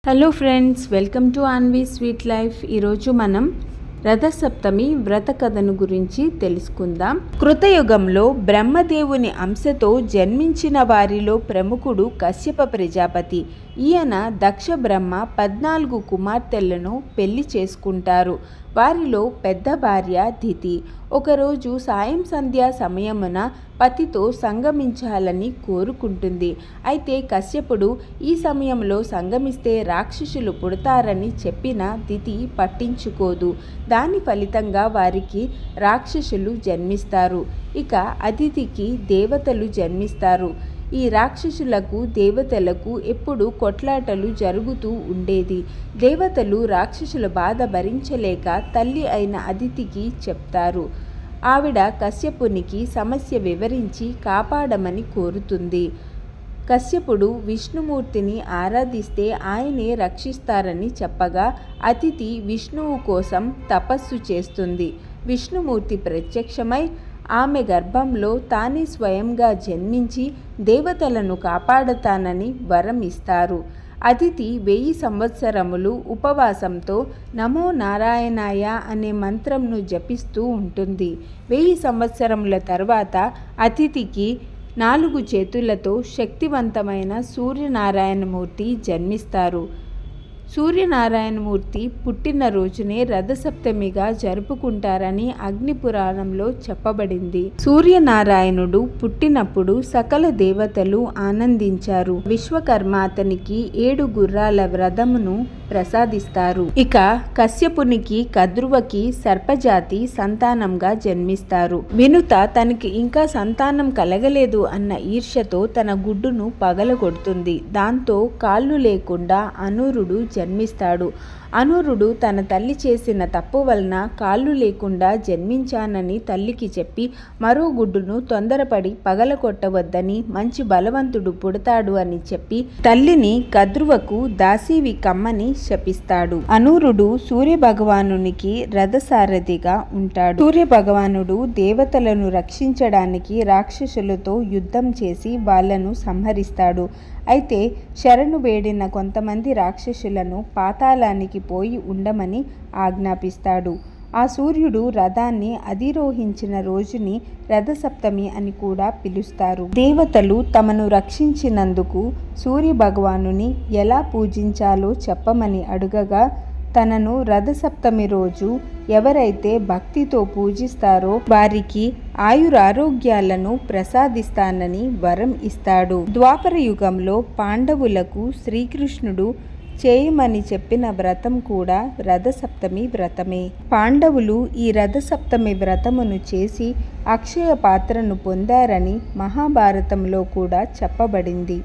Hello friends, welcome to Anvi sweet life. ఈరోజు మనం రథసప్తమి వ్రత కథను గురించి తెలుసుకుందాం. కృతయుగంలో బ్రహ్మదేవుని అంశతో జన్మించిన వారిలో ప్రముఖుడు కశ్యప ప్రజాపతి. ఈయన దక్ష బ్రహ్మ 14 కుమార్తెలను పెళ్లి చేసుకుంటారు. వారిలో పెద్ద భార్య దితి ఒకరోజు సాయం సంధ్యా సమయమున పతితో సంగమించాలని కోరుకుంటుంది. అయితే కశ్యపుడు ఈ సమయంలో సంగమిస్తే రాక్షసులు పుడతారని చెప్పిన దితి పట్టించుకోదు. దాని ఫలితంగా వారికి రాక్షసులు జన్మిస్తారు. ఇక అదితికి దేవతలు జన్మిస్తారు. ఈ రాక్షసులకు దేవతలకు ఎప్పుడు కొట్లాటలు జరుగుతూ ఉండేది. దేవతలు రాక్షసుల బాధ భరించలేక తల్లి అయిన అదితికి చెప్తారు. ఆవిడ కశ్యపునికి సమస్య వివరించి కాపాడమని కోరుతుంది. కశ్యపుడు విష్ణుమూర్తిని ఆరాధిస్తే ఆయనే రక్షిస్తారని చెప్పగా అదితి విష్ణువు కోసం తపస్సు చేస్తుంది. విష్ణుమూర్తి ప్రత్యక్షమై ఆమె గర్భంలో తానే స్వయంగా జన్మించి దేవతలను కాపాడతానని వరం ఇస్తారు. అదితి 1000 సంవత్సరములు ఉపవాసంతో నమో నారాయణాయ అనే మంత్రంను జపిస్తూ ఉంటుంది. 1000 సంవత్సరముల తర్వాత అదితికి 4 చేతులతో శక్తివంతమైన సూర్యనారాయణమూర్తి జన్మిస్తారు. సూర్యనారాయణమూర్తి పుట్టినరోజునే రథసప్తమిగా జరుపుకుంటారని అగ్ని పురాణంలో చెప్పబడింది. సూర్యనారాయణుడు పుట్టినప్పుడు సకల దేవతలు ఆనందించారు. విశ్వకర్మ అతనికి 7 గుర్రాల రథమును ప్రసాదిస్తారు. ఇక కశ్యపునికి కద్రువకి సర్పజాతి సంతానంగా జన్మిస్తారు. వినుత తనకి ఇంకా సంతానం కలగలేదు అన్న ఈర్ష్యతో తన గుడ్డును పగలగొడుతుంది. దాంతో కాళ్ళు లేకుండా అనూరుడు జన్మిస్తాడు. అనూరుడు తన తల్లి చేసిన తప్పు వలన కాళ్ళు లేకుండా జన్మించానని తల్లికి చెప్పి మరో గుడ్డును తొందరపడి పగలగొట్టవద్దని మంచి బలవంతుడు పుడతాడు అని చెప్పి తల్లిని కద్రువకు దాసీవి కమ్మని శపిస్తాడు. అనూరుడు సూర్యభగవానునికి రథసారథిగా ఉంటాడు. సూర్యభగవానుడు దేవతలను రక్షించడానికి రాక్షసులతో యుద్ధం చేసి వాళ్లను సంహరిస్తాడు. అయితే శరణు వేడిన కొంతమంది రాక్షసులను పాతాళానికి పోయి ఉండమని ఆజ్ఞాపిస్తాడు. ఆ సూర్యుడు రథాన్ని అధిరోహించిన రోజుని రథసప్తమి అని కూడా పిలుస్తారు. దేవతలు తమను రక్షించినందుకు సూర్యభగవానుని ఎలా పూజించాలో చెప్పమని అడుగగా తనను రథసప్తమి రోజు ఎవరైతే భక్తితో పూజిస్తారో వారికి ఆయురారోగ్యాలను ప్రసాదిస్తానని వరం ఇస్తాడు. ద్వాపర యుగంలో పాండవులకు శ్రీకృష్ణుడు చేయమని చెప్పిన వ్రతం కూడా రథసప్తమి వ్రతమే. పాండవులు ఈ రథసప్తమి వ్రతమును చేసి అక్షయ పాత్రను పొందారని మహాభారతంలో కూడా చెప్పబడింది.